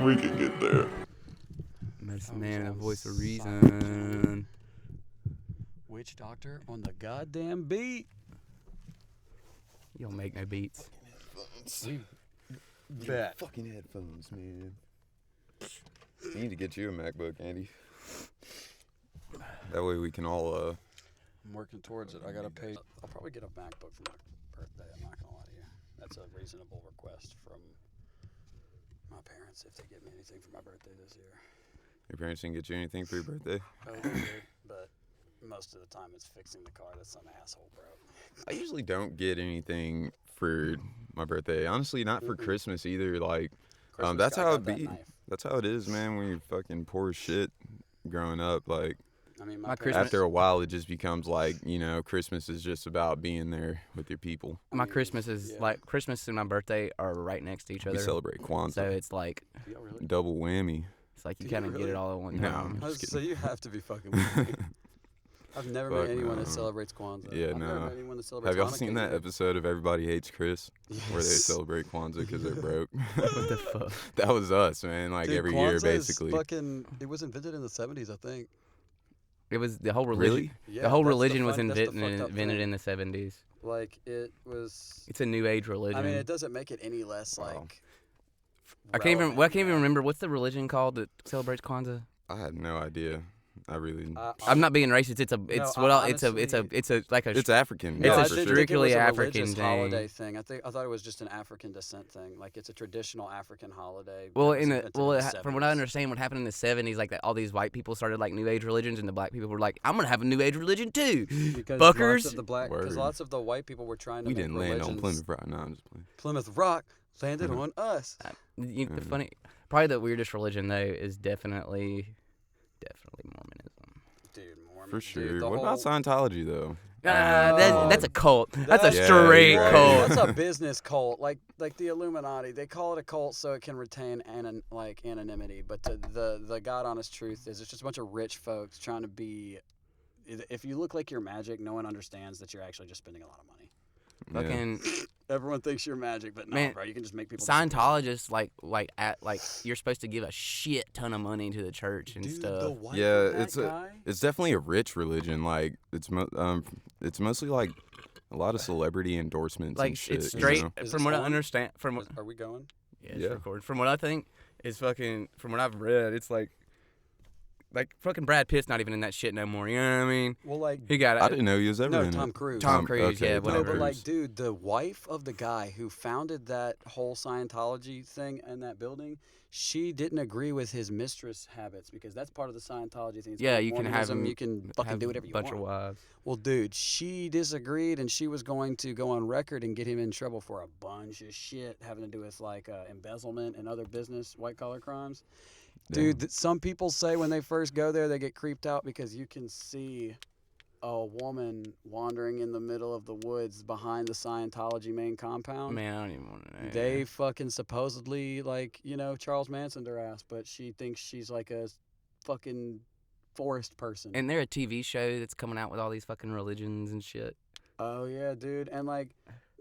We can get there. Medicine Man, the voice of reason. Witch Doctor on the goddamn beat. You don't make no beats. Bet. Fucking headphones, man. You need to get you a MacBook, Andy. That way we can all, I'm working towards it. I gotta pay. I'll probably get a MacBook for my birthday. I'm not gonna lie to you. That's a reasonable request from my parents if they get me anything for my birthday this year. Your parents didn't get you anything for your birthday? Oh, they did, but most of the time it's fixing the car that some asshole broke. I usually don't get anything for my birthday. Honestly, not for Christmas either. Like, Christmas that's guy how got it that be. knife. That's how it is, man, when you're fucking poor as shit growing up. Like, I mean, My parents- Christmas- after a while, it just becomes like, you know, Christmas is just about being there with your people. My Christmas is yeah. like Christmas and my birthday are right next to each We other. celebrate Kwanzaa. So it's like Yeah, really? Double whammy. it's like you Do you kind of get really? it all at one No, time. I'm just So you have to be fucking with me. I've never Fuck met anyone that no. celebrates Kwanzaa. Yeah, I've never no. met anyone that celebrates Have y'all Hanukkah seen that either. episode of Everybody Hates Chris? Where they Yes. celebrate Kwanzaa because they're broke? What the fuck? That was us, man. Like Dude, every Kwanzaa year, is basically. Fucking, it was invented in the 70s, I think. It was the whole religion. Really? Yeah, The whole that's religion was that's the invented fucked up invented thing. in the 70s. Like, it was... It's a new age religion. I mean, it doesn't make it any less, Wow. like... I can't even. relevant, Well, I can't you even know? remember what's the religion called that celebrates Kwanzaa. I had no idea. I really. I'm not being racist. It's a. It's No, what. I- It's a. It's a. honestly- It's a like a. It's African. It's No, a I for didn't sure. think it was strictly a African religious thing. holiday thing. I thought it was just an African descent thing. Like, it's a traditional African holiday. Well, that was in the invented well, in it the from what I 70s. understand, what happened in the 70s, like that, all these white people started like new age religions, and the black people were like, "I'm gonna have a new age religion too." Because Fuckers. Because Word. lots of the white people were trying to We make didn't land on religions- Plymouth Rock. No, I'm just playing. Plymouth Rock landed Mhm. on us. The Mhm. funny, probably the weirdest religion though is definitely Mormonism. Dude, Mormon. For dude, sure. the What about whole- Scientology, though? That's a cult. That's a That's- straight Yeah, cult. That's a business cult, like the Illuminati. They call it a cult so it can retain anonymity. But the God honest truth is, it's just a bunch of rich folks trying to be. If you look like you're magic, no one understands that you're actually just spending a lot of money. Yeah. Fucking Everyone thinks you're magic, but no, Man, bro. You can just make people. disappear. Scientologists, like you're supposed to give a shit ton of money to the church and Dude, stuff. the wife Yeah, of that it's a- guy? It's definitely a rich religion. Like it's mostly like a lot of celebrity endorsements Like and shit. it's you straight know? Is from this what I on? understand. From what Are we going? yeah, it's Yeah. recorded. From what I think is fucking. From what I've read, it's like fucking Brad Pitt's not even in that shit no more. You know what I mean? Well, like He got I didn't know he was ever no, in Tom it. Cruise. Tom Cruise, yeah, Tom No, whatever. but like, Cruise. dude, the wife of the guy who founded that whole Scientology thing in that building, she didn't agree with his mistress habits because that's part of the Scientology thing. It's Yeah, called you can have Mormonism. him You can fucking have do whatever a you bunch want. of wives. Well, dude, she disagreed and she was going to go on record and get him in trouble for a bunch of shit having to do with like embezzlement and other business white collar crimes. Dude, some people say when they first go there, they get creeped out because you can see a woman wandering in the middle of the woods behind the Scientology main compound. Man, I don't even want to know. They fucking supposedly, like, you know, Charles Mansoned her ass, but she thinks she's like a fucking forest person. And they're a TV show that's coming out with all these fucking religions and shit. Oh, yeah, dude. And, like,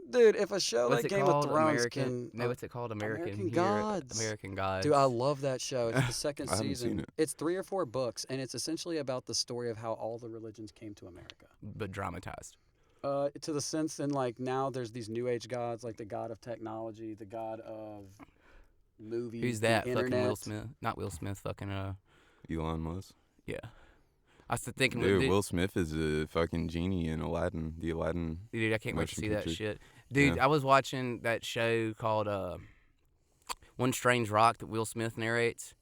dude, if a show What's like it Game called? of Thrones American? can... No, what's it called? American American here- Gods. American Gods. Dude, I love that show. It's the second I haven't season. seen it. It's 3 or 4 books, and it's essentially about the story of how all the religions came to America. but dramatized. To the sense, in like now there's these new age gods, like the god of technology, the god of movies. Who's the that? Fucking internet. Will Smith? Not Will Smith. Fucking Elon Musk. yeah. I was thinking, Dude, dude, Will Smith is a fucking genie in Aladdin. The Aladdin. dude, I can't wait to motion see that picture. shit. Dude, Yeah. I was watching that show called One Strange Rock that Will Smith narrates.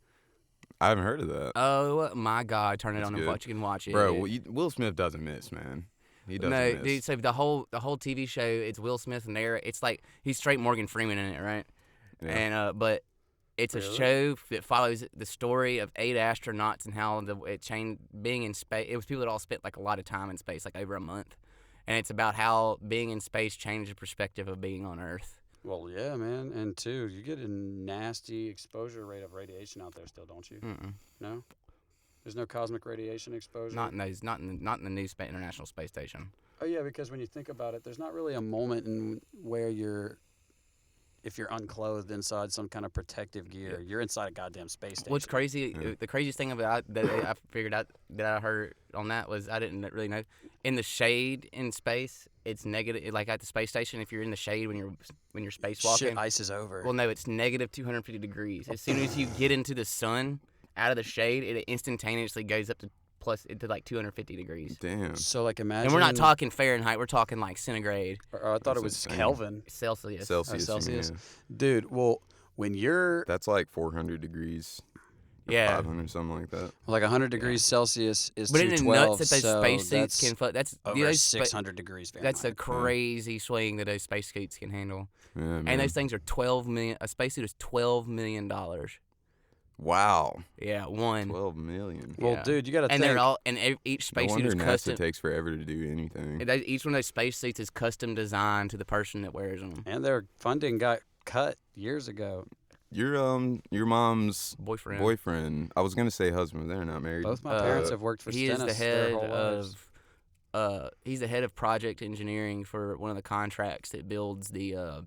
I haven't heard of that. Oh my God! Turn it That's on good. and watch. You can watch it, Bro, Will Smith doesn't miss, man. He doesn't No, miss. dude. So the whole TV show, it's Will Smith narrate. It's like he's straight Morgan Freeman in it, right? Yeah. And but it's a Really? show that follows the story of 8 astronauts and how it changed being in space. It was people that all spent like a lot of time in space, like over a month, and it's about how being in space changed the perspective of being on Earth. Well, yeah, man, and two, you get a nasty exposure rate of radiation out there still, don't you? Mm-mm. No, there's no cosmic radiation exposure. Not in those, not in the new International Space Station. Oh yeah, because when you think about it, there's not really a moment in where you're if you're unclothed inside some kind of protective gear. You're inside a goddamn space station. What's crazy? The craziest thing about that I figured out that I heard on that was I didn't really know. In the shade in space, it's negative. Like at the space station, if you're in the shade when you're spacewalking, Shit ices over. well, no, it's negative 250 degrees. As soon as you get into the sun, out of the shade, it instantaneously goes up to like 250 degrees. Damn. So like imagine. And we're not talking Fahrenheit. We're talking like centigrade, Or I thought it was insane. Kelvin. Celsius. Celsius. Celsius. Yeah. Dude, well, when you're That's like 400 degrees. Or Yeah. 500, something like that. like 100 degrees Celsius is But isn't it 212, nuts that those so spacesuits that's can fuck? That's over those 600 degrees Fahrenheit. That's a crazy swing that those spacesuits can handle. Yeah, man. And those things are 12 million. A spacesuit is $12 million. Wow. Yeah, one. 12 million. Well, Yeah. dude, you got to And think. they're all each No spacesuit wonder is NASA custom. takes forever to do anything. Each one of those spacesuits is custom designed to the person that wears them. and their funding got cut years ago. Your mom's Boyfriend. boyfriend. I was gonna say husband, but they're not married. Both my parents Uh, have worked for He is Stennis the their head whole lives. of. He's the head of project engineering for one of the contracts that builds the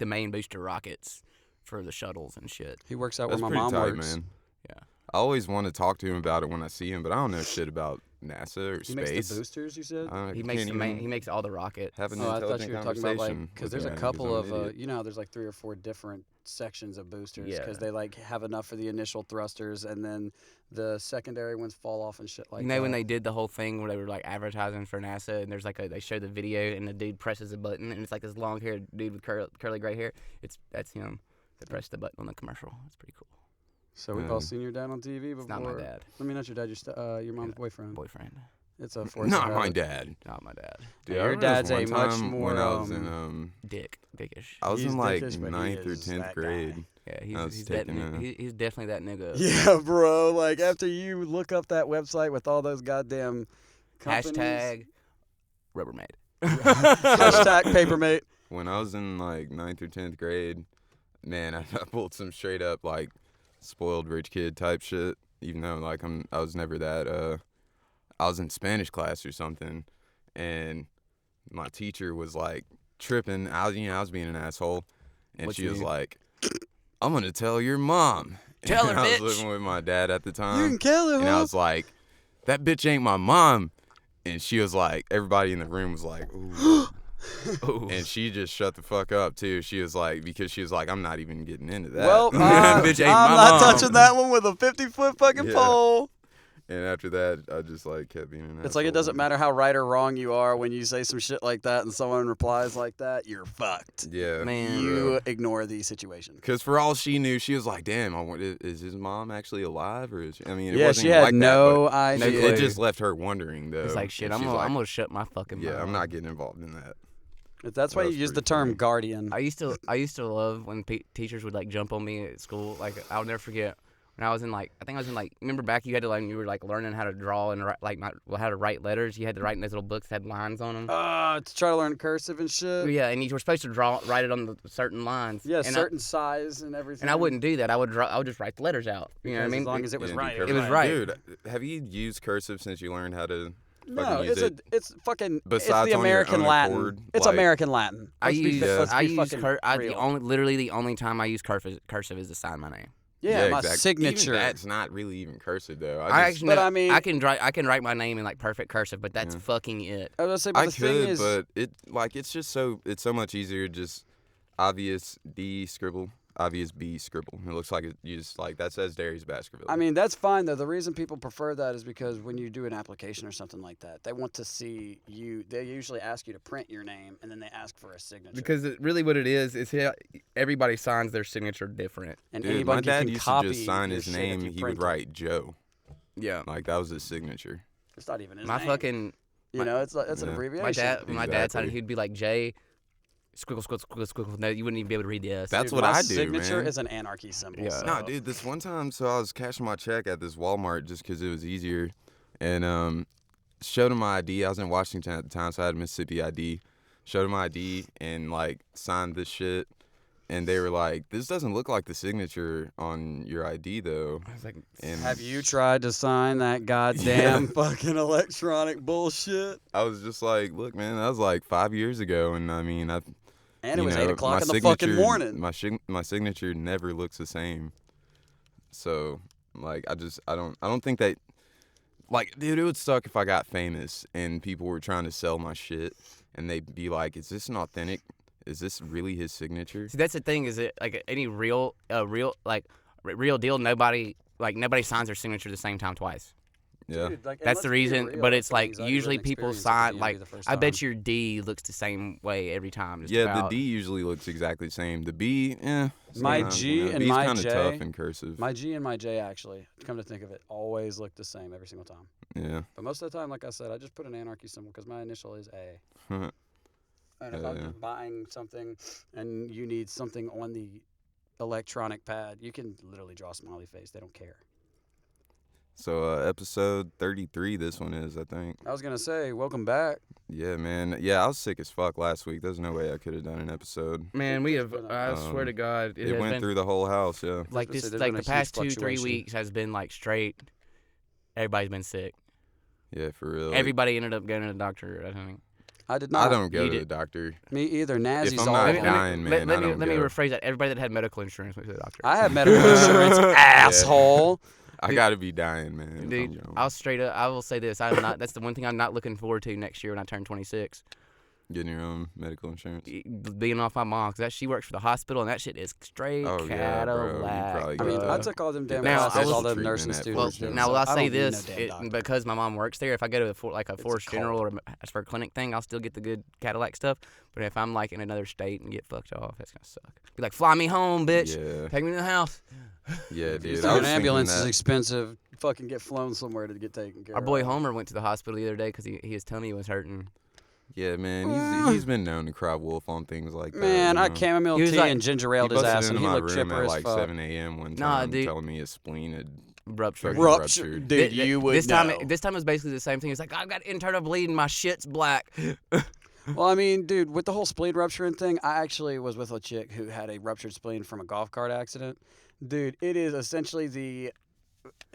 main booster rockets for the shuttles and shit. He works out That's where my pretty mom tight, works. man. Yeah. I always want to talk to him about it when I see him, but I don't know shit about NASA or He space. makes the boosters, you said? I He makes can't he makes all the rockets. have an Oh, I thought intelligent you were talking about like conversation because with there's a him, couple 'cause of I'm an idiot. you know there's like 3 or 4 different sections of boosters Yeah. because they like have enough for the initial thrusters and then the secondary ones fall off and shit like You know that. when they did the whole thing where they were like advertising for NASA and there's like they show the video and the dude presses a button and it's like this long haired dude with curly gray hair. That's him. They pressed the button on the commercial. It's pretty cool. So we've all seen your dad on TV before. It's not my dad. I mean, not your dad, your mom's boyfriend. Boyfriend. It's a force. Not of my habit. dad. Not my dad. Dude, Your I remember dad's this a one much time more, when I was in Dickish. I was He's in like dickish, but he 9th or is 10th that guy. grade. Yeah, I was he's that taking he's definitely that nigga. Yeah, bro. Like after you look up that website with all those goddamn companies, Hashtag Rubbermaid. hashtag Papermate. When I was in like 9th or 10th grade, man, I pulled some straight up like spoiled rich kid type shit. Even though like I was never that. I was in Spanish class or something, and my teacher was like tripping. I was being an asshole, and What's she was new? like, "I'm gonna tell your mom." Tell her, And I was bitch. living with my dad at the time. You can kill her, And I huh? was like, that bitch ain't my mom. And she was like, everybody in the room was like, ooh. Ooh. And she just shut the fuck up, too. She was like, because she was like, I'm not even getting into that. Well, Bitch ain't I'm my not mom. touching that one with a 50-foot fucking Yeah. pole. And after that, I just like kept being an It's like it asshole. doesn't matter how right or wrong you are when you say some shit like that and someone replies like that, you're fucked. Yeah. Man. You ignore the situation. Because for all she knew, she was like, damn, is his mom actually alive? Or is she? I mean, it Yeah, wasn't she even had like no that, idea. but it just left her wondering, though. It's like shit. And I'm she's gonna, like, I'm gonna shut my fucking yeah, mouth. I'm not getting involved in that. That's why you That's use the pretty term funny. guardian. I used to love when teachers would like jump on me at school. Like I'll never forget when I was in like remember back you had to like you were like learning how to draw and write, like how to write letters. You had to write in those little books that had lines on them. To try to learn cursive and shit. Yeah, and you were supposed to write it on the certain lines. Yeah, and certain size and everything. and I wouldn't do that. I would just write the letters out. You know what I Because mean? As long as it was Yeah, right. dude, It was right. Dude, have you used cursive since you learned how to No, fucking use it? it's fucking. Besides it's on the your American own Latin. accord, It's like- American Latin. I Let's be use fa- let's I be use fucking real. literally the only time I use cursive is to sign my name. Yeah, my exactly. signature. Even that's not really even cursive though. I just, actually, But I mean- I can write my name in like perfect cursive, but that's Yeah. fucking it. I was gonna say, but I the thing could, is, but it's so much easier. Just obvious D scribble, obvious B scribble. It looks like you just like that says Darius Baskerville. I mean, that's fine though. The reason people prefer that is because when you do an application or something like that, they want to see you. They usually ask you to print your name, and then they ask for a signature. Because really what it is everybody signs their signature different. and dude, anybody my dad can used to copy just sign your his shit if name. you He print would it. write Joe. Yeah. Like that was his signature. It's not even his My name. fucking You know, it's an Yeah. abbreviation. my dad signed it, Exactly. he'd be like J squiggle squiggle squiggle squiggle. No, you wouldn't even be able to read the S. That's Dude, what my I do, signature man. is an anarchy symbol. Yeah. So. No, dude, this one time, so I was cashing my check at this Walmart just because it was easier, and showed him my ID. I was in Washington at the time, so I had a Mississippi ID. Showed him my ID and like signed this shit, and they were like, "This doesn't look like the signature on your ID, though." I was like, And Have you tried to sign that goddamn fucking electronic bullshit? I was just like, "Look, man, that was like 5 years ago, and I mean, And it you was know, 8 o'clock my in the fucking signature- morning. My signature never looks the same. So like I don't think that, like, dude, it would suck if I got famous and people were trying to sell my shit and they'd be like, is this an authentic? Is this really his signature? See, that's the thing. Is it like any real deal? Nobody signs their signature at the same time twice. Yeah. Dude, like, and That's the let's be reason. real, But that's it's the like anxiety usually ridden people experience at the sign DMV like the first I bet time. your D looks the same way every time. Just Yeah, about. the D usually looks exactly the same. The B, My sometimes, G you know, and B's my kind of J- tough in cursive. My G and my J, actually, come to think of it, always look the same every single time. Yeah. But most of the time, like I said, I just put an anarchy symbol because my initial is A. And if I'm Yeah. just buying something and you need something on the electronic pad, you can literally draw a smiley face. They don't care. So episode 33, this one is, I think. I was going to say, welcome back. Yeah, man. Yeah, I was sick as fuck last week. There's no way I could have done an episode. Man, we There's have. been I swear to God, It has went been, through the whole house, yeah. like There's this. been Like a the huge past 2-3 fluctuation. weeks has been like straight. Everybody's been sick. Yeah, for real. Everybody ended up going to the doctor. I think. I did not. I don't go You to the did- doctor. Me either. Nazi's If I'm all not over. dying, man, let I don't me go. rephrase that. Everybody that had medical insurance went to the doctor. I have medical insurance, asshole. I Dude- gotta be dying, man. if I'm Dude, going. I'll straight up. I will say this. I'm not. That's the one thing I'm not looking forward to next year when I turn 26. Getting your own medical insurance. Being off my mom, because she works for the hospital, and that shit is straight Oh, yeah, bro. You Cadillac. probably I mean, get I that. took all them damn Now, classes, I all was- them nursing treatment at Well, students. Forest now will I don't say need no this? damn It, doctor. because my mom works there, if I go to like a It's Forest General called- or as for a clinic thing, I'll still get the good Cadillac stuff. But if I'm like in another state and get fucked off, that's gonna suck. Be like, fly me home, bitch. Yeah, Take me to the house. yeah, dude. So I an was ambulance thinking is that. expensive. Fucking get flown somewhere to get taken care Our of. boy Homer went to the hospital the other day because his tummy was hurting. Yeah, man. He's been known to cry wolf on things like that. Man, you I know? chamomile He was tea like- and ginger He aled his busted ass, and into he my looked room chipper at as like fuck. 7 a.m. one Nah, time, dude. telling me his spleen had Ruptured. fucking ruptured. Dude, you would this know. time it was basically the same thing. It's like I've got internal bleeding. My shit's black. Well, I mean, dude, with the whole spleen rupturing thing, I actually was with a chick who had a ruptured spleen from a golf cart accident. Dude, it is essentially the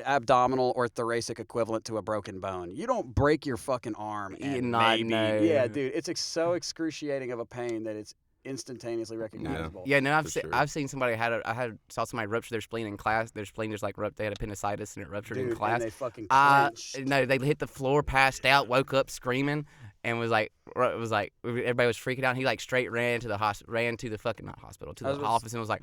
abdominal or thoracic equivalent to a broken bone. You don't break your fucking arm You and not maybe, know. yeah, dude, it's so excruciating of a pain that it's instantaneously recognizable. Yeah, no, For sure. I've seen somebody saw somebody rupture their spleen in class. Their spleen just like they had appendicitis and it ruptured Dude, in class. and they fucking clenched. No, they hit the floor, passed out, woke up screaming, and was like, everybody was freaking out. He like straight ran to the fucking not hospital to I was the about to office and was like,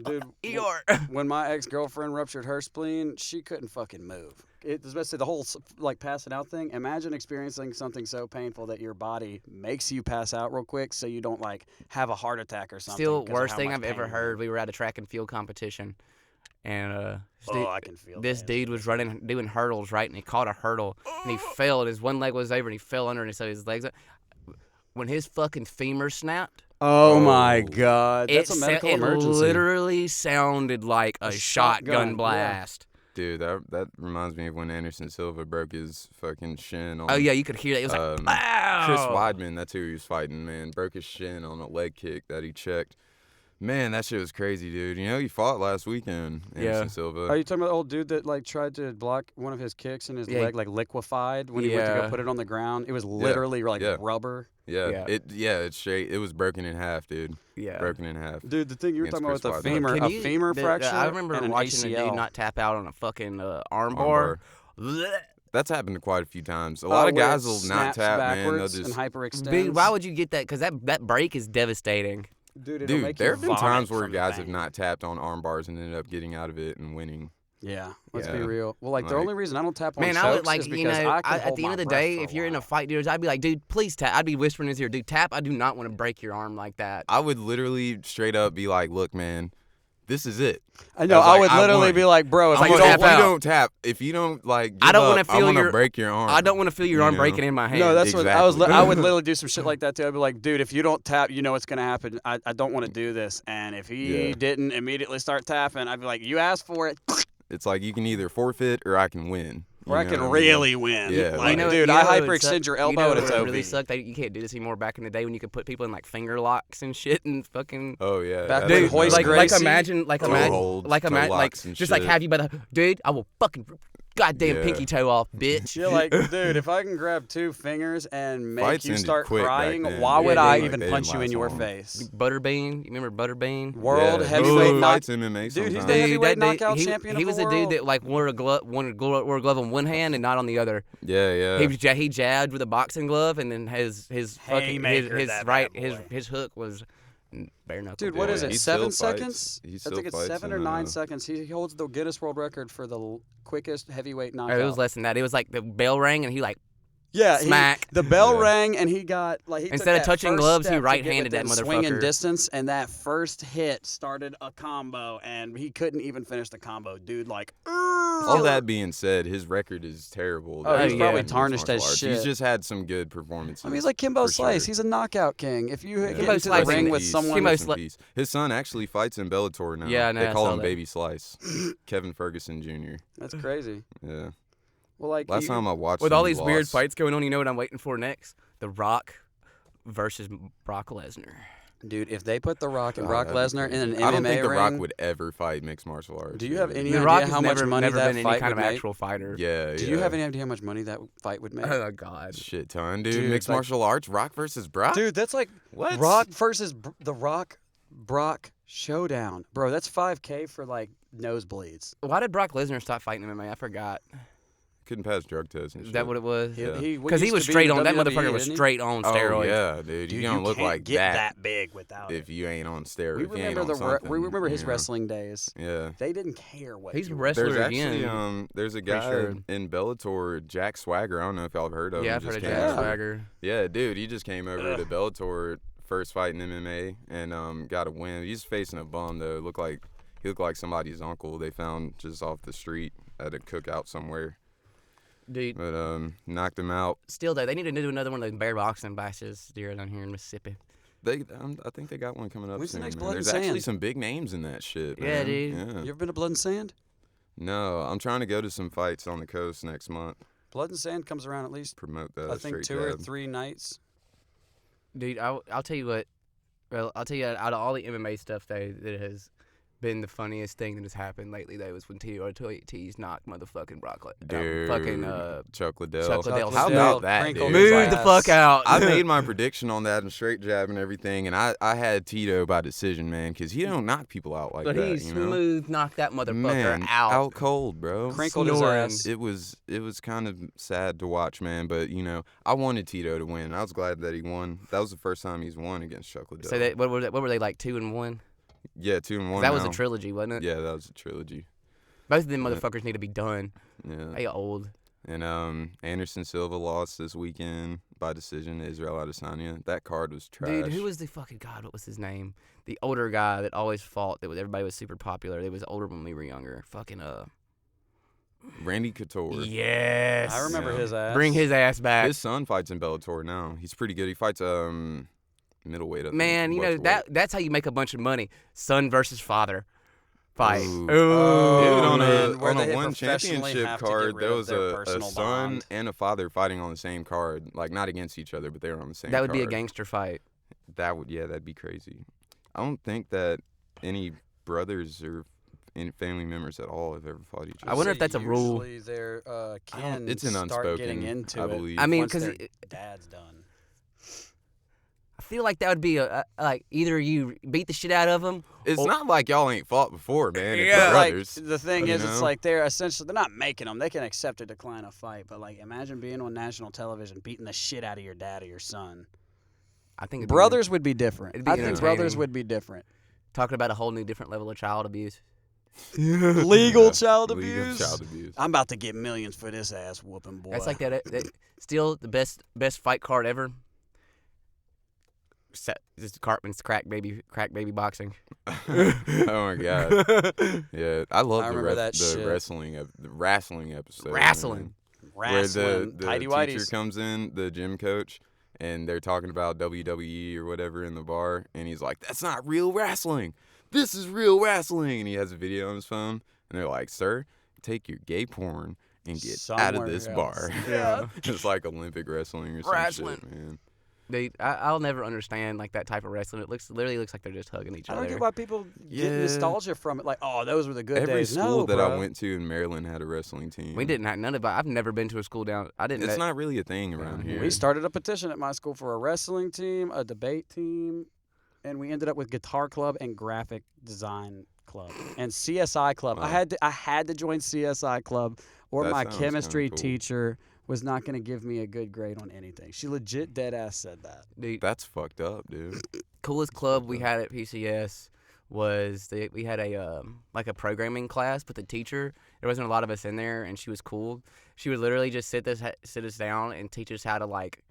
Dude, ER. when my ex-girlfriend ruptured her spleen, she couldn't fucking move. It was basically the whole like passing out thing. Imagine experiencing something so painful that your body makes you pass out real quick, so you don't like have a heart attack or something. Still, 'cause of worst how thing much I've ever pain. heard. We were at a track and field competition, and Oh, I can feel this that. dude was doing hurdles, right? And he caught a hurdle, and he fell, and his one leg was over, and he fell under, and so his legs. When his fucking femur snapped, Oh my Oh. god, that's a medical it emergency. literally sounded like a shotgun, shotgun yeah. blast. Dude, that reminds me of when Anderson Silva broke his fucking shin on Oh yeah, you could hear that. It was like, Chris "Bow!" Weidman, that's who he was fighting, man. Broke his shin on a leg kick that he checked. Man, that shit was crazy, dude. You know, he fought last weekend, Anderson Yeah. Silva. Are you talking about the old dude that like tried to block one of his kicks and his Yeah. leg like liquefied when he went to go Yeah. put it on the ground? It was literally like Yeah. rubber. yeah, it's straight. It was broken in half, dude. Yeah. Broken in half. Dude, the thing you were Against talking about with Chris the Weidman. femur, Can a you- femur fracture. I remember and an watching a ACL. dude not tap out on a fucking arm bar. That's happened quite a few times. A Oh, lot of where it guys will not snaps tap, man. They'll backwards just. and hyperextends. Dude, why would you get that? Because that break is devastating. Dude, it'll Dude, make there you have been vomit times where from the guys have pain. not tapped on arm bars and ended up getting out of it and winning. Yeah, let's be Yeah. real. Well, like the Like- only reason I don't tap on Man, chokes I would like, is you because know, I can at hold the end my of the breath day, for if a you're in a while. fight, dude, I'd be like, dude, please tap. I'd be whispering in his ear, dude, tap. I do not want to break your arm like that. I would literally straight up be like, "Look, man, this is it." I know. was I like, would I literally won. be like, bro, if Like, you you don't tap if you out. don't tap, if you don't like, I give don't up, wanna feel I wanna your- break your arm. I don't want to feel your You arm know? breaking in my hand. No, that's what I was. Exactly. I would literally do some shit like that too. I'd be like, dude, if you don't tap, you know what's gonna happen. I don't want to do this. And if he Yeah. didn't immediately start tapping, I'd be like, you asked for it, It's like you can either forfeit or I can win. or I You can know what mean? really win. Yeah, like, like- dude, I hyperextend your elbow and and it's it over. really sucked that you can't do this anymore. Back in the day when you could put people in like finger locks and shit and fucking. Oh yeah, Back that's when Dude, Hoist another- Gracie, imagine, toe holds, toe like locks and just like shit. have you by the dude. I will fucking goddamn Yeah. pinky toe off, bitch. You're like, dude, if I can grab 2 fingers and make Fights you ended start quick back crying, then. why Yeah, would dude. I Like, even they punch didn't you in last your long. face? Butterbean, you remember Butterbean? World Yeah, heavyweight he knock. fights MMA Dude, he's sometimes. the heavyweight that knockout he, champion he of was the a dude world. that like wore a glove on one hand and not on the other. Yeah, yeah. He jabbed with a boxing glove, and then his fucking Haymaker, his that right bad boy. his hook was bare knuckle. Dude, what Yeah, is it? he 7 still fights. seconds? He I still think it's fights 7 or in, 9 seconds. He holds the Guinness World Record for the quickest heavyweight Oh, knockout. it was less than that. It was like the bell rang, and he like Yeah, smack. the bell Yeah. rang, and he got like he took Instead of that touching first gloves, he step to get right-handed that within swinging motherfucker. distance, and that first hit started a combo, and he couldn't even finish the combo. Dude, like, All that being said, his record is terrible. Oh, he's probably in mixed tarnished martial as arts. shit. He's just had some good performances. I mean, he's like Kimbo for Slice. sure. He's a knockout king. If you get Kimbo into Slice the ring in with peace. someone, Kimbo Rest in Sli- peace. His son actually fights in Bellator now. Yeah, I know, they I call saw him that. Baby Slice. Kevin Ferguson Jr. that's crazy. Yeah. Well, like Last time I watched with him, all he these weird lost. fights going on, you know what I'm waiting for next? The Rock versus Brock Lesnar. dude, if they put The Rock and God, Brock that'd be Lesnar in an crazy. MMA I don't think The Rock ring, would ever fight mixed martial arts. Do you have really. any The idea Rock how has much never, money never that been any fight kind of would make? actual fighter. Yeah, Do you have any idea how much money that fight would make? Oh God. Shit ton, dude. Dude, Mixed like- martial arts, Rock versus Brock. Dude, that's like What? Rock versus The Rock, Brock showdown, bro. That's $5K for like nosebleeds. Why did Brock Lesnar stop fighting MMA? I forgot. Couldn't pass drug tests and Is shit. that what it was? Yeah. Because he was straight on. That motherfucker was straight on Oh steroids. yeah, dude. Dude, You don't look can't like get that big without if it. you ain't on steroids. We if you ain't remember on something, we remember his you know? wrestling days. Yeah. They didn't care what He's a you were. wrestler There's again. actually there's a Pretty guy sure. in Bellator, Jack Swagger. I don't know if y'all have heard of Yeah, him. I've heard of Just Jack came over. Swagger. Yeah, dude, he just came over to Bellator, first fight in MMA, and got a win. He's facing a bum though. He looked like somebody's uncle they found just off the street at a cookout somewhere. Dude, But knocked him out. still though, they need to do another one of those bear boxing bashes here down here in Mississippi. I think they got one coming up When's the soon. next man. Blood and There's actually Sand? some big names in that shit. Yeah, man. dude. Yeah. You ever been to Blood and Sand? No, I'm trying to go to some fights on the coast next month. Blood and Sand comes around at least Promote that. I think straight 2 or jab. 3 nights. Dude, I'll tell you what. Well, I'll tell you out of all the MMA stuff that has been the funniest thing that has happened lately though was when T.O.T.'s knocked motherfucking Brock. Dude, fucking Chuck Liddell. Chuck Liddell. How Liddell about that, crinkled dude? his Move the ass. fuck out. I made my prediction on that and straight jab and everything, and I had Tito by decision, man, because he don't knock people out like But that. he you know? smooth knocked that motherfucker Man, out. cold, bro. Crinkled his Snoring. ass. It was kind of sad to watch, man. But I wanted Tito to win. I was glad that he won. That was the first time he's won against Chuck Liddell. So what were they like 2-1? Yeah, 2-1. That was a now. trilogy, wasn't it? Yeah, that was a trilogy. Both of them Yeah. motherfuckers need to be done. Yeah. They old. And Anderson Silva lost this weekend by decision to Israel Adesanya. That card was trash. Dude, who was the fucking God? What was his name? The older guy that always fought. Everybody was super popular. They was older when we were younger. Fucking Randy Couture. Yes. I remember Yeah. his ass. Bring his ass back. His son fights in Bellator now. He's pretty good. He fights middleweight. I think, Man, welterweight. that's how you make a bunch of money. Son versus father fight. Ooh. Ooh. Dude, on man, where a they one professionally championship have to get card, rid there of was their a personal son bond. and a father fighting on the same card, like not against each other, but they were on the same. That would be a card. gangster fight. That'd be crazy. I don't think that any brothers or any family members at all have ever fought each other. I wonder if that's a rule. Usually their I don't- kin it's an start getting unspoken, into I it believe. I mean, once 'cause their it- dad's done. I feel like that would be like either you beat the shit out of them. It's Oh. not like y'all ain't fought before, man. If Yeah. you're Like, brothers. the thing you is, it's know? like they're not making them. They can accept or decline a fight, but like imagine being on national television beating the shit out of your dad or your son. I think it'd be Brothers would be different. It'd be I think brothers entertaining. would be different. talking about a whole new different level of child abuse. Legal child Legal abuse. child abuse. I'm about to get millions for this ass whooping, boy. That's like that. Still the best fight card ever. This is Cartman's crack baby boxing. Oh my god. Yeah, I love I the, remember that the shit. wrestling episode. Wrestling. man. wrestling. Where the Tighty teacher whities. comes in, the gym coach, and they're talking about WWE or whatever in the bar, and he's like, "That's not real wrestling. This is real wrestling." And he has a video on his phone, and they're like, "Sir, take your gay porn and get out of Somewhere this else." bar." Yeah. It's like Olympic wrestling or some Wrestling. shit, man. I'll never understand like that type of wrestling. It literally looks like they're just hugging each I other. don't get why people get Yeah. nostalgia from it. Like, oh, those were the good Every days. school No, that bro. I went to in Maryland had a wrestling team. We didn't have none of it. I've never been to a school down. I didn't. It's not really a thing around here. We started a petition at my school for a wrestling team, a debate team, and we ended up with guitar club and graphic design club and CSI club. Wow. I had to join CSI club, or That my sounds chemistry kinda cool. teacher was not going to give me a good grade on anything. She legit dead ass said that. Dude, That's fucked up, dude. coolest club we had at PCS was we had a like a programming class, but the teacher, there wasn't a lot of us in there, and she was cool. She would literally just sit us down and teach us how to like.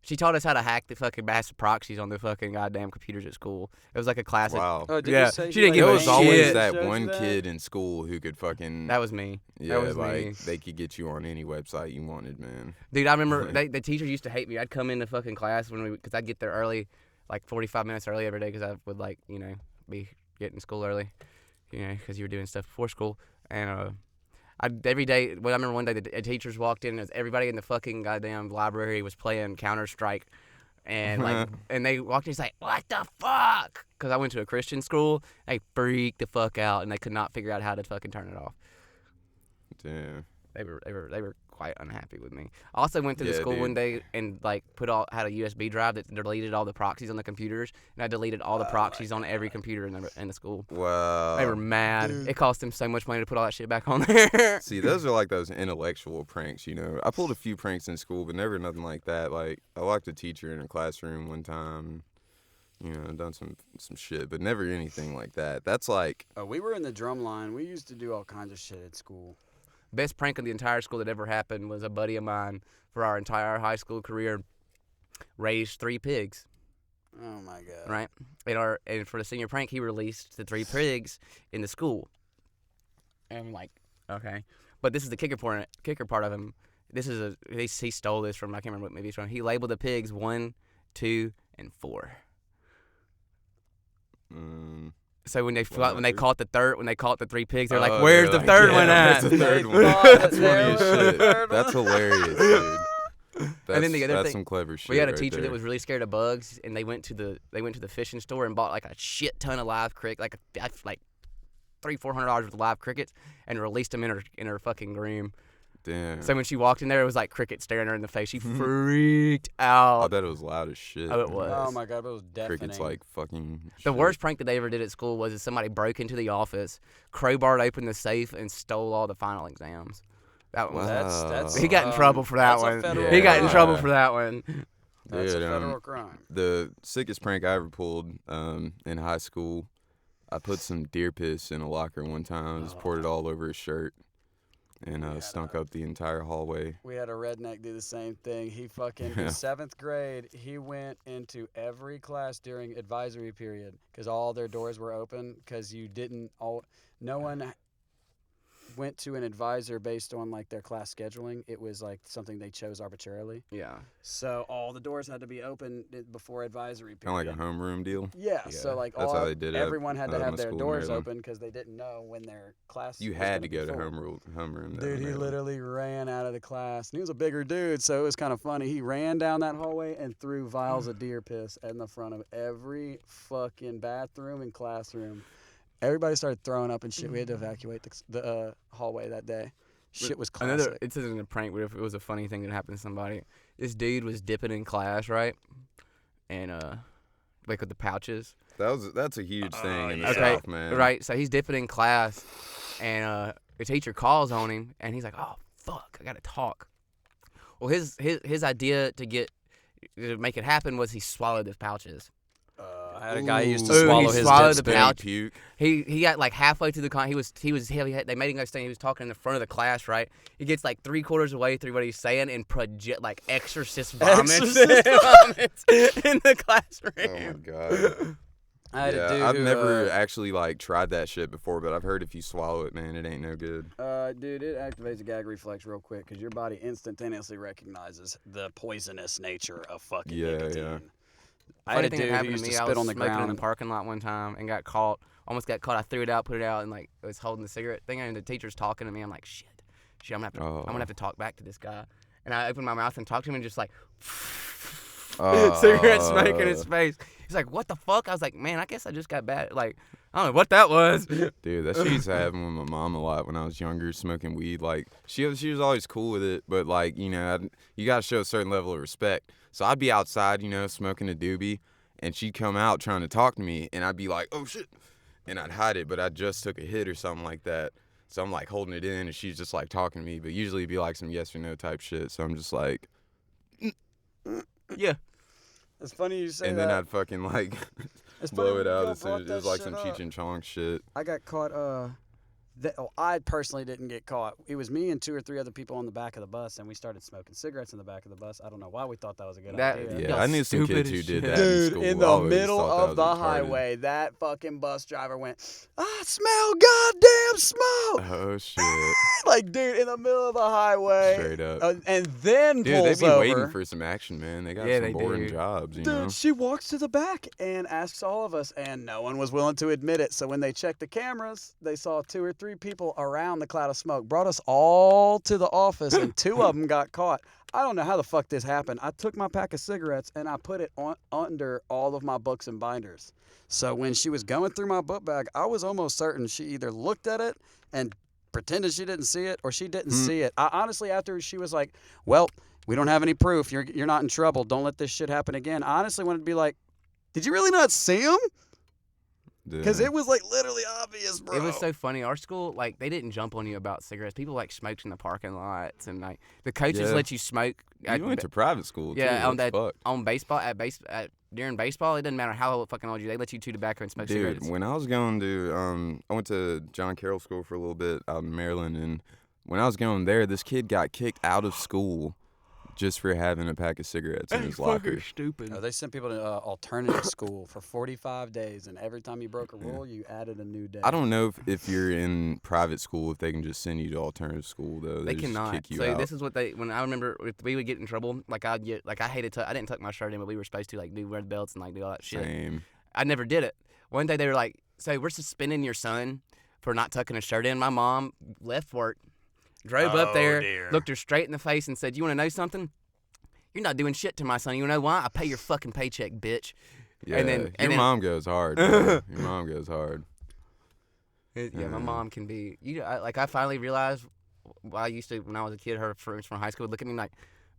She taught us how to hack the fucking massive proxies on the fucking goddamn computers at school. It was like a class. Wow. Oh, did Yeah, you say she didn't like, give There a was shit. always shit. that showed you one that? kid in school who could fucking That was me. yeah, that was like me. they could get you on any website you wanted, man. Dude, I remember the teacher used to hate me. I'd come into fucking class because I'd get there early, like 45 minutes early every day, because I would like be getting to school early, because you were doing stuff before school. And every day, well, I remember one day the teachers walked in, and everybody in the fucking goddamn library was playing Counter-Strike. And like, and they walked in, he's like, "What the fuck?" Because I went to a Christian school. They freaked the fuck out, and they could not figure out how to fucking turn it off. Damn. They were quite unhappy with me. I also went to the Yeah, school one dude. day and like had a USB drive that deleted all the proxies on the computers, and I deleted all the proxies on every computer in the school. Wow. They were mad. dude. It cost them so much money to put all that shit back on there. See, those are like those intellectual pranks, I pulled a few pranks in school, but never nothing like that. Like, I locked a teacher in a classroom one time, done some shit, but never anything like that. That's like, We were in the drum line. We used to do all kinds of shit at school. Best prank of the entire school that ever happened was a buddy of mine for our entire high school career raised 3 pigs. Oh my god. Right? And for the senior prank, he released the 3 pigs in the school. And I'm like, okay. But this is the kicker part of him. This is he stole this from, I can't remember what movie it's from. He labeled the pigs 1, 2, and 4. So when they caught the 3 pigs, they're like, "Where's the third one at?" Where's the third one? Oh, That's there funny as was the shit. third one. That's hilarious, dude. And then the other that's thing- some clever shit. We had a right teacher there. that was really scared of bugs, and they went to the fishing store and bought like a shit ton of live crickets, like $300-400 worth of live crickets, and released them in her fucking room. Damn. So when she walked in there, it was like crickets staring her in the face. She freaked out. I bet it was loud as shit. Oh, it was. Oh my god, it was deafening. Crickets like fucking. The shit. worst prank that they ever did at school was somebody broke into the office, crowbarred open the safe, and stole all the final exams. That one. Wow. That's He got in trouble for that that's a one. federal He got in crime. trouble for that one. That's Dude, a federal crime. The sickest prank I ever pulled in high school, I put some deer piss in a locker one time. Just poured it all over his shirt, and stunk up the entire hallway. We had a redneck do the same thing. He fucking, in 7th grade, he went into every class during advisory period because all their doors were open because no one went to an advisor based on like their class scheduling. It was like something they chose arbitrarily. Yeah. So all the doors had to be open before advisory period. Kind of like a homeroom deal. Yeah, so Yeah. like That's how they did it at, everyone had to my have their school in doors Maryland. open because they didn't know when their class. You was had gonna to be go to full. homeroom. though, Dude, in he Maryland. literally ran out of the class. And he was a bigger dude, so it was kind of funny. He ran down that hallway and threw vials of deer piss in the front of every fucking bathroom and classroom. Everybody started throwing up and shit. We had to evacuate the hallway that day. Shit was classic. It isn't a prank, but if it was a funny thing that happened to somebody. This dude was dipping in class, right? And like with the pouches. That's a huge thing in the Okay, South, man. right. So he's dipping in class, and the teacher calls on him, and he's like, "Oh fuck, I gotta talk." Well, his idea to make it happen was he swallowed the pouches. I had a guy who used to Ooh, swallow he his swallowed dip the spit. pouch. Puke. He got like halfway through the con. They made him go stand. He was talking in the front of the class, right? He gets like 3/4 away through what he's saying and like exorcist vomits, vomits in the classroom. Oh my god. I had a dude I've who, never actually like tried that shit before, but I've heard if you swallow it, man, it ain't no good. Dude, it activates a gag reflex real quick because your body instantaneously recognizes the poisonous nature of fucking Yeah, nicotine. yeah. I had a Funny thing dude that who happened used to to me. I spit was on the smoking ground. in the parking lot one time and got caught. Almost got caught. I threw it out, put it out, and like I was holding the cigarette thing, and the teacher's talking to me. I'm like, shit, I'm gonna have to talk back to this guy. And I opened my mouth and talked to him, and just like, cigarette smoke in his face. He's like, what the fuck? I was like, man, I guess I just got bad. Like, I don't know what that was. Dude, that shit used to happen with my mom a lot when I was younger, smoking weed. Like, she was always cool with it, but, like, you know, you got to show a certain level of respect. So I'd be outside, you know, smoking a doobie, and she'd come out trying to talk to me, and I'd be like, oh, shit. And I'd hide it, but I just took a hit or something like that. So I'm, like, holding it in, and she's just, like, talking to me. But usually it'd be, like, some yes or no type shit. So I'm just like, Yeah. It's funny you say and that. then I'd fucking, like, It's blow funny it when out y'all as soon brought as it was, that like, some shit up. Cheech and Chong shit. I got caught. I personally didn't get caught. It was me and 2 or 3 other people on the back of the bus, and we started smoking cigarettes in the back of the bus. I don't know why we thought that was a good idea. Yeah, Y'all I knew some stupid kids who as did shit. that in Dude, school. in I the always middle thought that of was the retarded. highway, that fucking bus driver went, I smell goddamn smoke. Oh, shit. Like, dude, in the middle of the highway. Straight up. And then Dude, pulls they be over. waiting for some action, man. They got Yeah, some they boring do. jobs, you Dude, know? she walks to the back and asks all of us, and no one was willing to admit it. So when they checked the cameras, they saw 2 or 3 people around the cloud of smoke. Brought us all to the office, and 2 of them got caught. I don't know how the fuck this happened. I took my pack of cigarettes and I put it under all of my books and binders. So when she was going through my book bag, I was almost certain she either looked at it and pretended she didn't see it, or she didn't see it. I honestly, after she was like, well, we don't have any proof. You're not in trouble. Don't let this shit happen again. I honestly wanted to be like, did you really not see him? Because Yeah. it was like literally obvious, bro. It was so funny. Our school, like, they didn't jump on you about cigarettes. People, like, smoked in the parking lots, and, like, the coaches Yeah. let you smoke. You went to private school, too. yeah, on That's that fucked. on baseball during baseball. It doesn't matter how fucking old you. They let you chew tobacco and smoke Dude, cigarettes. when I was going to, I went to John Carroll School for a little bit out in Maryland, and when I was going there, this kid got kicked out of school just for having a pack of cigarettes in his locker. Stupid. They sent people to alternative school for 45 days, and every time you broke a rule, you added a new day. I don't know if you're in private school, if they can just send you to alternative school, though. They just cannot. kick you So out. this is what when I remember if we would get in trouble, like I hated I didn't tuck my shirt in, but we were supposed to like wear the belts and like do all that shit. Same. I never did it. One day they were like, so we're suspending your son for not tucking a shirt in. My mom left work, drove up there, looked her straight in the face and said, you want to know something? You're not doing shit to my son. You know why? I pay your fucking paycheck, bitch. Yeah, And then- your and then- mom goes hard. Bro. Your mom goes hard. Yeah, my mom can be. I finally realized. I used to when I was a kid. Her friends from high school would look at me like,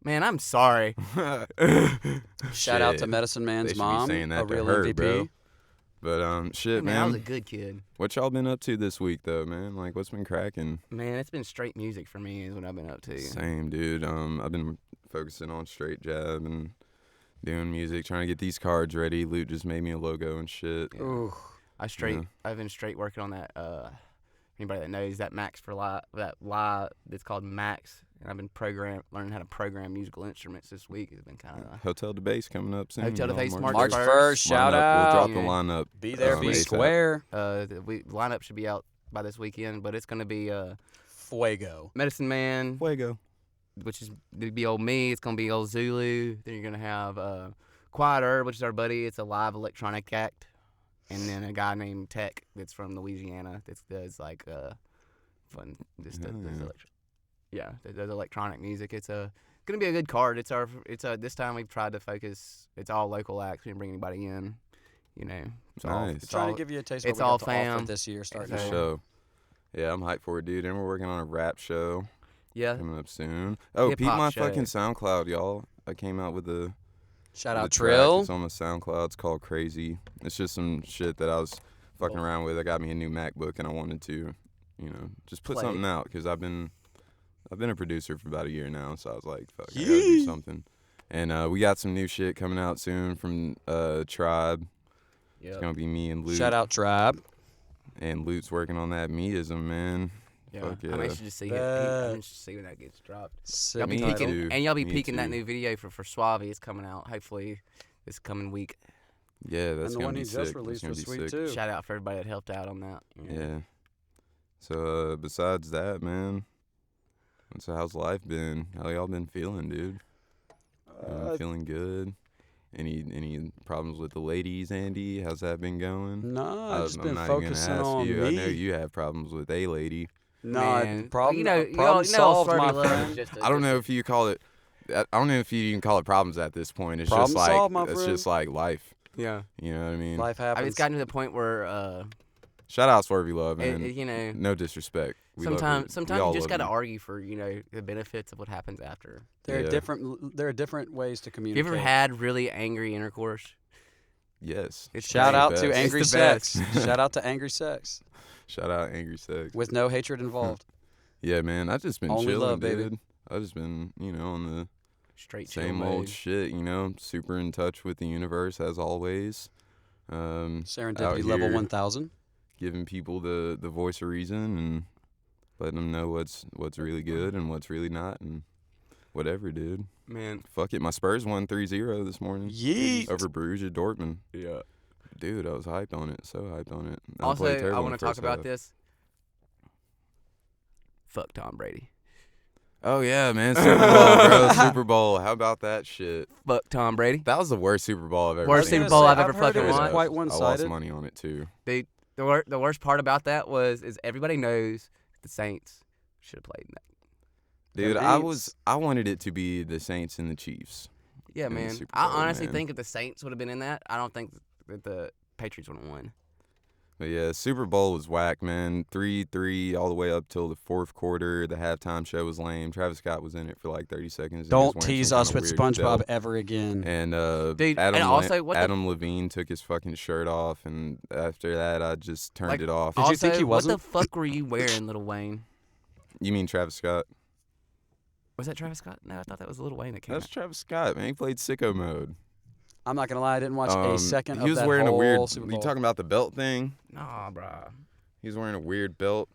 "Man, I'm sorry." Shout out to Shit. Medicine They Man's should mom, be saying that a to real her, MVP. bro. But shit, Man, I was a man. good kid. What y'all been up to this week, though, man? Like, what's been cracking? Man, it's been straight music for me. Is what I've been up to. Same, dude. I've been focusing on straight jab and doing music, trying to get these cards ready. Luke just made me a logo and shit. Yeah. Ooh. I've been straight working on that. Anybody that knows that Max for Live, it's called Max. And I've been learning how to program musical instruments this week. It's been kind of. Hotel de Base coming up soon. Hotel de y'all. Base, March March 1st, 1st. shout Lineup. out. We'll drop Yeah. the lineup. Be there, be ASAP. square. The lineup should be out by this weekend, but it's gonna be Fuego. Medicine Man, Fuego. which is it'd be old me. It's gonna be old Zulu. Then you're gonna have Quiet Herb, which is our buddy. It's a live electronic act, and then a guy named Tech that's from Louisiana that does like fun. Does electronic music. It's gonna be a good card. This time we've tried to focus. It's all local acts. We didn't bring anybody in. You know, it's all, Nice. it's Trying all, to give you a taste of it's what we all got to offer fam. this year starting For So- out. sure. Yeah, I'm hyped for it, dude. And we're working on a rap show yeah. coming up soon. Oh, peep Hip-hop my show. fucking SoundCloud, y'all. I came out with a Shout the out track. Trill. It's on my SoundCloud. It's called Crazy. It's just some shit that I was fucking around with. I got me a new MacBook and I wanted to, just put Play. something out because I've been a producer for about a year now. So I was like, fuck, I gotta do Yee. something. And we got some new shit coming out soon from Tribe. Yeah. It's gonna be me and Luke. Shout out Tribe. And Luke's working on that meism, man. Yeah. Fuck yeah. I'm anxious to see it. Bet. I'm anxious to see when that gets dropped. Sick Y'all be Me title. peeking, too. and y'all be Me peeking that too. new video for Suave. It's coming out hopefully this coming week. Yeah, that's And the gonna one be he sick. just That's released gonna was be sweet sick. too. Shout out for everybody that helped out on that. you know. Yeah. So besides that, man, how's life been? How y'all been feeling, dude? Feeling good? Any problems with the ladies, Andy? How's that been going? Nah, I've just I'm been not even gonna focusing ask on you. me. I know you have problems with a lady. Nah, Man, problem, you know, problem you know, solved, Swervy my Love is friend. just a- I don't just know a- if you call it I don't know if you can call it problems at this point. It's Problem just like solved, my it's friend. just like life. Yeah. You know what I mean? Life I mean, happens. it's gotten to the point where, Shout out Swervy Love, man. you know, No disrespect. We love sometimes we sometimes all you just love got to argue for, you know, the benefits of what happens after. There are Yeah. different ways to Have communicate. you ever had really angry intercourse? Yes. It's Shout great. out Best. to It's Angry the Sex. best. Shout out to Angry Sex Shout out Angry Sex. with no hatred involved. Yeah, man. I've just been Only chilling, love, baby. dude. I've just been, on the Straight chill same mode. old shit, super in touch with the universe as always. Out Serendipity level here 1000. giving people the voice of reason and letting them know what's really good and what's really not and whatever, dude. Man, Fuck it. My Spurs won 3-0 this morning Yeet. over Bruges at Dortmund. yeah. Dude, I was hyped on it. So hyped on it. I Also, played I terrible in want the to talk first about half. this. Fuck Tom Brady. Oh, yeah, man. Super Bowl, bro. Super Bowl. How about that shit? Fuck Tom Brady. That was the worst Super Bowl I've ever Worst seen. Super Bowl I've ever I've heard fucking it was watched. quite I lost one-sided. money on it, too. The worst part about that is everybody knows the Saints should have played in that. Dude, Saints. I wanted it to be the Saints and the Chiefs. Yeah, in the man. Super I Bowl, honestly man. think if the Saints would have been in that, I don't think that the Patriots would have won. But yeah, Super Bowl was whack, man. 3-3 all the way up till the fourth quarter. The halftime show was lame. Travis Scott was in it for like 30 seconds. and he Don't was wearing tease some us kinda with weird SpongeBob belt. ever again. And Dude, and also, what the- Adam Levine took his fucking shirt off, and after that, I just turned Like, it off. Did you think he What the wasn't? fuck were you wearing, Lil Wayne? You mean Travis Scott? Was that Travis Scott? No, I thought that was Lil Wayne that came That's out. Travis Scott, man. He played sicko mode. I'm not gonna lie, I didn't watch a second He of was that wearing whole a weird. Super You Bowl. talking about the belt thing? Nah, bruh. He was wearing a weird belt.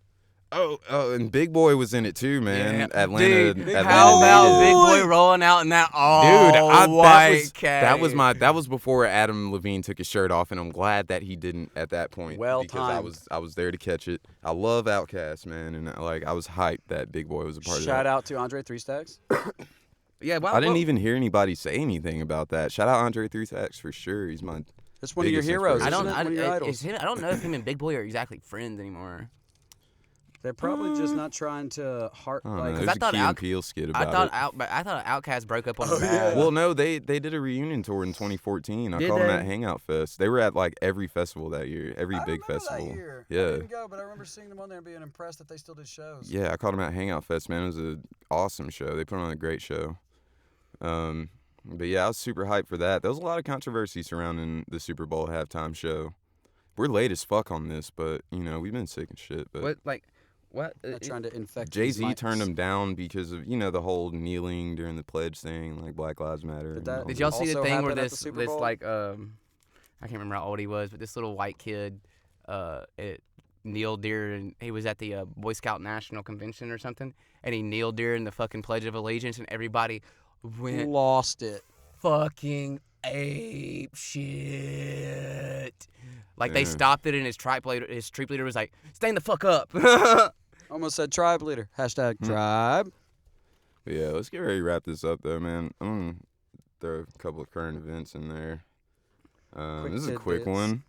Oh, and Big Boy was in it too, man. Yeah. Atlanta. Dude, Atlanta how about needed- Big Boy rolling out in that all Dude, white that was before Adam Levine took his shirt off, and I'm glad that he didn't at that point. Well because timed. I was there to catch it. I love Outkast, man, and I was hyped that Big Boy was a part of that. Shout out to Andre Three Stacks. Yeah, I didn't even hear anybody say anything about that. Shout out Andre 3 Stacks for sure. He's my That's one of your Biggest heroes. I inspiration. don't. isn't it? One of your idols. I don't know if him and Big Boy are exactly friends anymore. They're probably just not trying to heart I don't know. like. There's I a thought Key and Out- Peele skit I about thought it. I thought Outkast broke up on Oh, the yeah. bad. Well, no, they did a reunion tour in 2014. I Did called them they? at Hangout Fest. They were at like every festival that year, every big festival. I Yeah. didn't go, but I remember seeing them on there and being impressed that they still did shows. Yeah, I called them at Hangout Fest, man. It was an awesome show. They put on a great show. But yeah, I was super hyped for that. There was a lot of controversy surrounding the Super Bowl halftime show. We're late as fuck on this, but we've been sick and shit. But What? Not trying to infect. Jay these Z mics. turned him down because of the whole kneeling during the pledge thing, like Black Lives Matter. Did and that- all Did that. y'all see the Also thing where happened at the this Super this Bowl? like I can't remember how old he was, but this little white kid it kneeled during he was at the Boy Scout National Convention or something, and he kneeled during the fucking Pledge of Allegiance, and everybody went Lost it. fucking ape shit. Like they Yeah. stopped it, and his troop leader was like, "Stand the fuck up." Almost said tribe leader. Hashtag tribe. But yeah, let's get ready to wrap this up, though, man. I'm gonna throw a couple of current events in there. Quick This is a quick tidbits. one.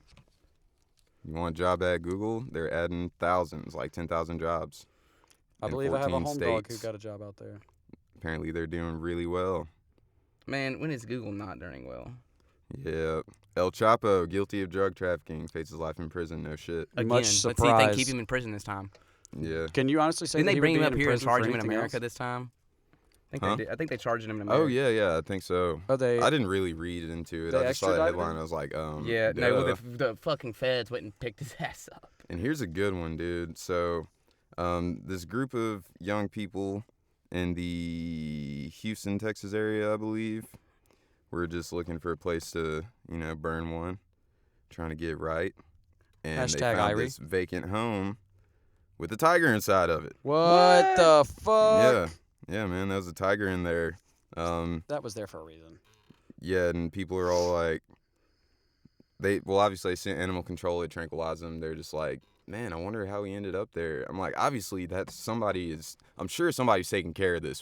You want a job at Google? They're adding thousands, like 10,000 jobs. I in believe I have a 14 home dog who states. got a job out there. Apparently, they're doing really well. Man, when is Google not doing well? Yeah. El Chapo, guilty of drug trafficking, faces life in prison. No shit. Again, Much let's see if they surprise. keep him in prison this time. Yeah. Can you honestly say Didn't that they he bring would him be up here and prison charge for him in anything America else? this time? I think Huh? they did. I think they charged him in America. Oh, yeah, I think so. Are they? I didn't really read into it. They I just saw the extradited headline. him? I was like, Yeah, no, well, duh. the fucking feds went and picked his ass up. And here's a good one, dude. So, this group of young people in the Houston, Texas area, I believe, were just looking for a place to, burn one, trying to get right. And they Hashtag found Irie. this vacant home with a tiger inside of it. What the fuck? Yeah, man, there was a tiger in there. That was there for a reason. Yeah, and people are all like, obviously they sent animal control to tranquilize them. They're just like, man, I wonder how he ended up there. I'm like, obviously I'm sure somebody's taking care of this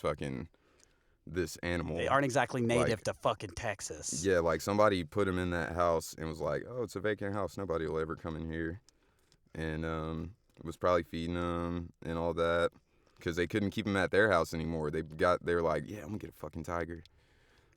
animal. They aren't exactly native Like- to fucking Texas. Yeah, like somebody put him in that house and was like, oh, it's a vacant house. Nobody will ever come in here. And was probably feeding him and all that. because they couldn't keep him at their house anymore. They were like, yeah, I'm gonna get a fucking tiger.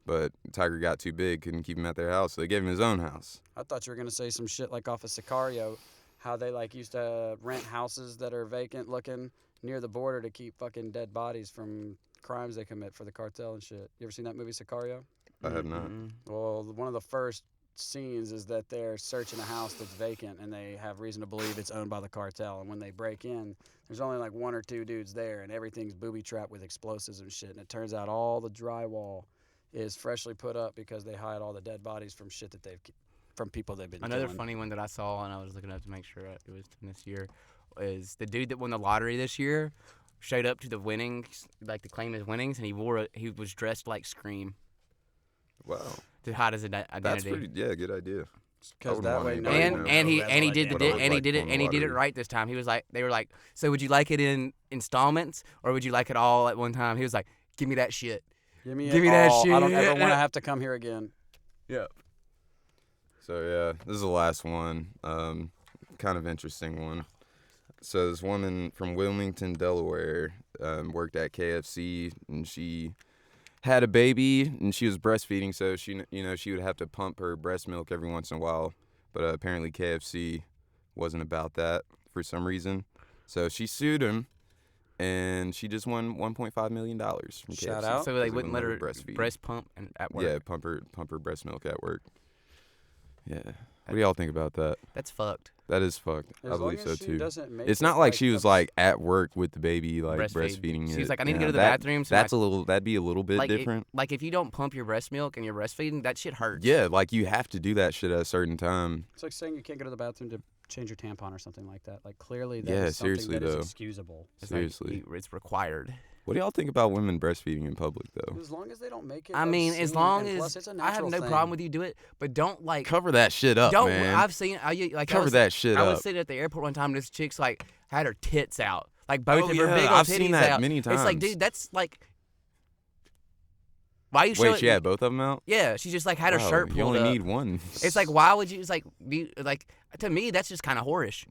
But the tiger got too big, couldn't keep him at their house, so they gave him his own house. I thought you were gonna say some shit like off of Sicario, how they like used to rent houses that are vacant looking near the border to keep fucking dead bodies from crimes they commit for the cartel and shit. You ever seen that movie Sicario? I have not. Well, one of the first scenes is that they're searching a house that's vacant and they have reason to believe it's owned by the cartel. And when they break in, there's only like 1 or 2 dudes there, and everything's booby-trapped with explosives and shit. And it turns out all the drywall is freshly put up because they hide all the dead bodies from shit that from people they've been Another killing. funny one that I saw, and I was looking up to make sure it was from this year, is the dude that won the lottery this year showed up to the winnings, like to claim his winnings, and he was dressed like Scream Wow. to hide his identity. That's pretty, good idea. Because I that wouldn't way, want nobody anybody knows and who he has and he all did that the What it damn looked and he like did it on the and he did it lottery. right this time. He was like, they were like, so would you like it in installments or would you like it all at one time? He was like, give me that shit. Give me that all. I don't shit. ever want to have to come here again. Yeah. So yeah, this is the last one. Kind of interesting one. So this woman from Wilmington, Delaware, worked at KFC, and she had a baby, and she was breastfeeding, so she would have to pump her breast milk every once in a while. But apparently KFC wasn't about that for some reason, so she sued him, and she just won $1.5 million from Shout KFC. out. So they wouldn't let her breastfeed. breast pump and at work. Yeah, pump her breast milk at work. Yeah. What do y'all think about that? That's fucked. That is fucked. As I long believe as so she too. doesn't make It's it, not like she was ups- like at work with the baby, like Breastfeed. breastfeeding it. She's like, I need to go to the that- bathroom. So That's that'd be a little bit like different. like if you don't pump your breast milk and you're breastfeeding, that shit hurts. Yeah, like you have to do that shit at a certain time. It's like saying you can't go to the bathroom to change your tampon or something like that. Like clearly, that Yeah, is something seriously, that is though. excusable. It's like Seriously. it's required. What do y'all think about women breastfeeding in public though? As long as they don't make it. I mean, as obscene, long and plus as it's a I have natural no thing. problem with you do it, but don't like Cover that shit up, don't. man. I've seen I Cover that shit I up. was sitting at the airport one time. And this chick's like had her tits out, like both Oh, of her yeah, big old I've titties seen that out. many It's like, times. dude, that's like. Why you show Wait, she had both of them out? Yeah, she just like had her Wow, shirt pulled You only up. need one. It's like, why would you? It's like, to me, that's just kind of whorish.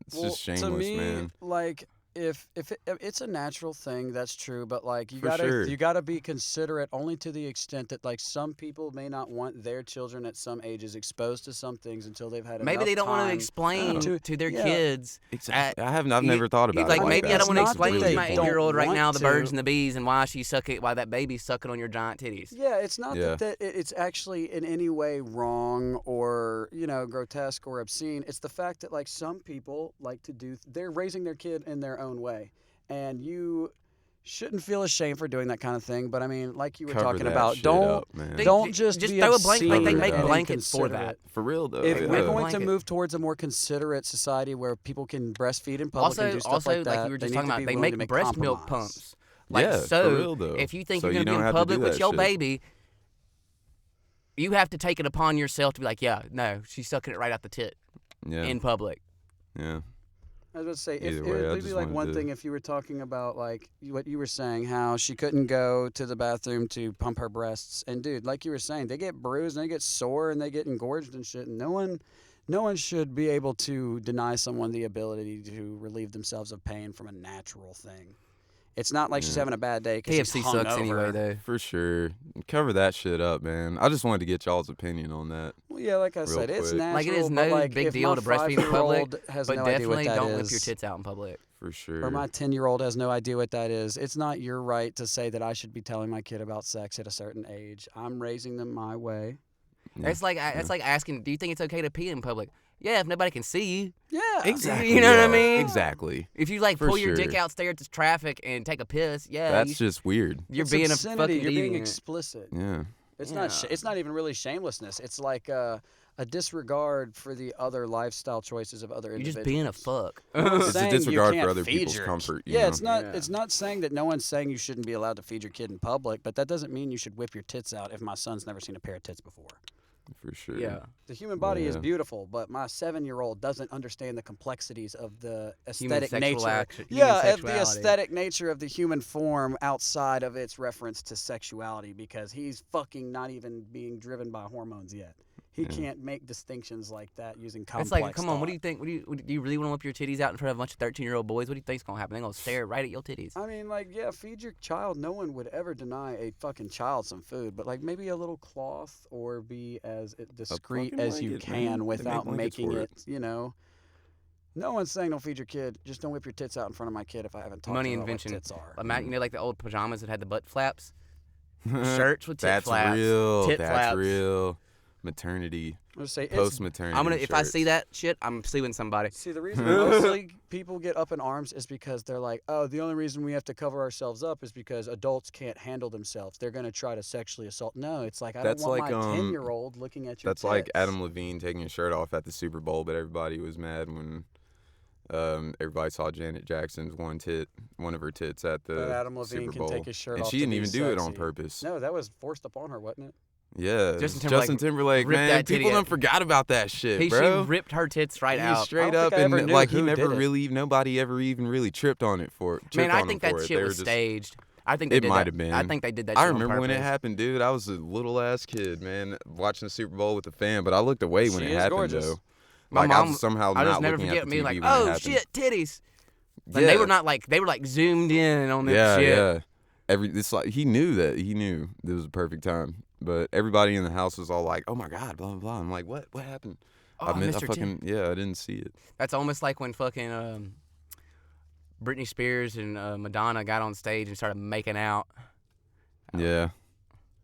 It's Well, just shameless, to me, man. like if it's a natural thing, that's true. But like For sure. you gotta be considerate only to the extent that like some people may not want their children at some ages exposed to some things until they've had Maybe enough they don't want to time explain to their yeah. kids. Exactly. I've you- never thought about Like it. maybe that. I don't want to It's not that explain to they my don't 8-year-old right want now the birds to. and the bees and why that baby's sucking on your giant titties. Yeah, it's not Yeah. that it's actually in any way wrong or grotesque or obscene. It's the fact that like some people like to they're raising their kid in their own way, and you shouldn't feel ashamed for doing that kind of thing. But I mean, like you were Cover talking that about, shit don't up, man. don't just be throw a blanket. Like they obscene make and blankets for that. inconsiderate. For real though. If yeah. we're going Blanket. to move towards a more considerate society where people can breastfeed in public and do stuff like that, like you were just they talking need to about, be they willing to make breast milk compromise. pumps. Like Yeah, so, for real, though. if you think So you're you gonna be don't in have to public do with that your shit. baby, you have to take it upon yourself to be like, yeah, no, she's sucking it right out the tit Yeah. in public. Yeah. I was going to say, if Either it way, I would be just like wanted one to- thing if you were talking about like what you were saying, how she couldn't go to the bathroom to pump her breasts, and dude, like you were saying, they get bruised and they get sore and they get engorged and shit, and no one should be able to deny someone the ability to relieve themselves of pain from a natural thing. It's not like she's Yeah. having a bad day because she's KFC sucks hungover. anyway, though. For sure. Cover that shit up, man. I just wanted to get y'all's opinion on that. Well, yeah, like I Real said, it's quick. natural. Like, it is but no like, big if deal my to breastfeed in public, 5-year-old has But no idea what definitely that don't whip is, your tits out in public. For sure. or my 10-year-old has no idea what that is. It's not your right to say that I should be telling my kid about sex at a certain age. I'm raising them my way. Yeah. It's like asking, do you think it's okay to pee in public? Yeah, if nobody can see you. Yeah. Exactly. You know what I yeah, mean? Exactly. If you like For pull your dick sure. out, stare at the traffic, and take a piss, yeah, That's just weird. you're It's being a obscenity. fucking You're being deviant. explicit. Yeah. It's Yeah. not. It's not even really shamelessness. It's like a disregard for the other lifestyle choices of other You're individuals. just being a fuck. I'm not It's a saying you disregard for can't other feed people's your comfort, you Yeah, know? it's not. Yeah. It's not saying that no one's saying you shouldn't be allowed to feed your kid in public, but that doesn't mean you should whip your tits out if my son's never seen a pair of tits before. For sure. Yeah. The human body is Yeah. beautiful, but my 7-year-old doesn't understand the complexities of the Human aesthetic sexual nature. action- human Yeah, of the sexuality. aesthetic nature of the human form outside of its reference to sexuality, because he's fucking not even being driven by hormones yet. He Yeah. can't make distinctions like that using It's complex like, come on, what do thought. you think? Do you really want to whip your titties out in front of a bunch of 13-year-old boys? What do you think's gonna happen? They're gonna stare right at your titties. I mean, like, yeah, feed your child. No one would ever deny a fucking child some food, but like maybe a little cloth or be as discreet fucking as you blanket, can man. They make without blankets making for it, you know. No one's saying don't feed your kid. Just don't whip your tits out in front of my kid if I haven't talked Money to her invention. what tits are. Like, you know, like the old pajamas that had the butt flaps, shirts with tit That's flaps, real. tit That's flaps. real. Maternity, I'm gonna say it's post maternity. If I see that shit, I'm suing somebody. See, the reason mostly people get up in arms is because they're like, oh, the only reason we have to cover ourselves up is because adults can't handle themselves. They're going to try to sexually assault. No, it's like, I That's don't want like, my 10-year-old looking at your That's like tits. Adam Levine taking his shirt off at the Super Bowl, but everybody was mad when everybody saw Janet Jackson's one of her tits at the But Adam Levine Super can Bowl. take his shirt and off she to didn't be even do it on sexy. purpose. No, that was forced upon her, wasn't it? Yeah, Justin Timberlake man. ripped that titty People out. done forgot about that shit, She bro. ripped her tits right He out. straight I don't up think I ever and knew like he who never did it. really nobody ever even really tripped on it for. Man, tripped I on think him that for it. shit They were was just- staged. I think they It did might that. have been. I think they did that. I shit on remember when it purpose. happened, dude. I was a little ass kid, man, watching the Super Bowl with the fan. But I looked away when She it is happened, gorgeous. though. My Like I mom, was somehow I not just never looking forget at the me TV like, when it oh happened. shit, titties. Yeah. And they were not like, they were like zoomed in on that yeah, shit. yeah. It's like he knew it was a perfect time. But everybody in the house was all like, "Oh my god, blah blah blah." I'm like, "What? What happened?" Oh, I Mr. I didn't see it. That's almost like when fucking Britney Spears and Madonna got on stage and started making out. Yeah,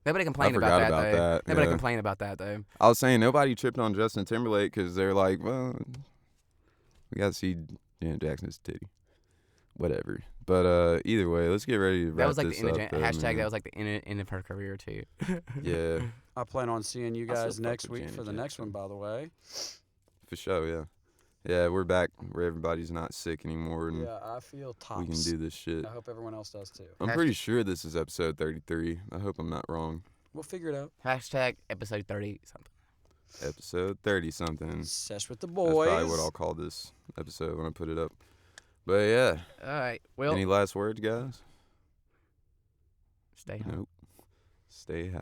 Nobody complained forgot about about that, though. that, Nobody yeah. complained about that, though. I was saying nobody tripped on Justin Timberlake because they're like, "Well, we got to see Janet Jackson's titty." Whatever. But either way, let's get ready to wrap That was like this the up. end though, hashtag. man. That was like the end of her career too. Yeah, I plan on seeing you I still guys fuck next with week Janet for the next one, Jackson. by the way. for sure. Yeah, yeah, we're back where everybody's not sick anymore and Yeah, I feel tops. we can do this shit. I hope everyone else does too. I'm pretty sure this is episode 33. I hope I'm not wrong. We'll figure it out. Hashtag episode 30 something. Episode 30 something. Sesh with the That's boys. probably what I'll call this episode when I put it up. But yeah, All right. Well, any last words, guys? stay home. Nope. Stay high.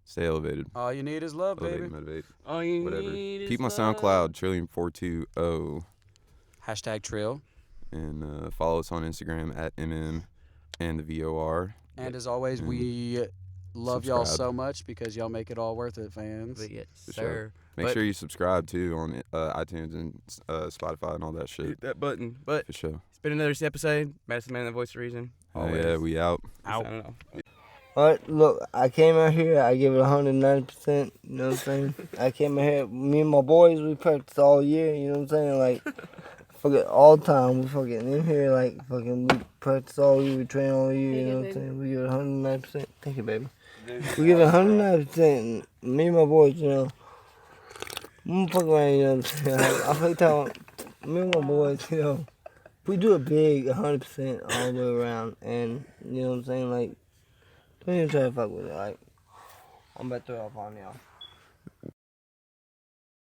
Stay elevated. All you need is love, Elevate, baby. motivate, All you whatever. need is Keep my love. SoundCloud, Trillium420. Hashtag Trill. And follow us on Instagram at MM and the VOR. And as always, And we love y'all subscribe. so much because y'all make it all worth it, fans. But yes, For sir. sure. Make But- sure you subscribe too on iTunes and Spotify and all that shit. Hit that button. But For sure. it's been another episode. Madison Man, the voice of reason. Always. Yeah, we out. I don't know. Alright, look, I came out here, I give it 190%, you know what I'm saying? I came out here, me and my boys, we practice all year, you know what I'm saying? Like, fucking all the time, we fucking in here, like, fucking, we practice all year, we train all year, you know what I'm saying? We give it 190%. Thank you, baby. We give it 190%, and me and my boys, you know, I'm gonna fuck around, you know what I'm saying? I fake time, me and my boys, you know, we do it big, 100% all the way around, and, you know what I'm saying, like, don't even try to fuck with it, like, I'm about to throw up on y'all.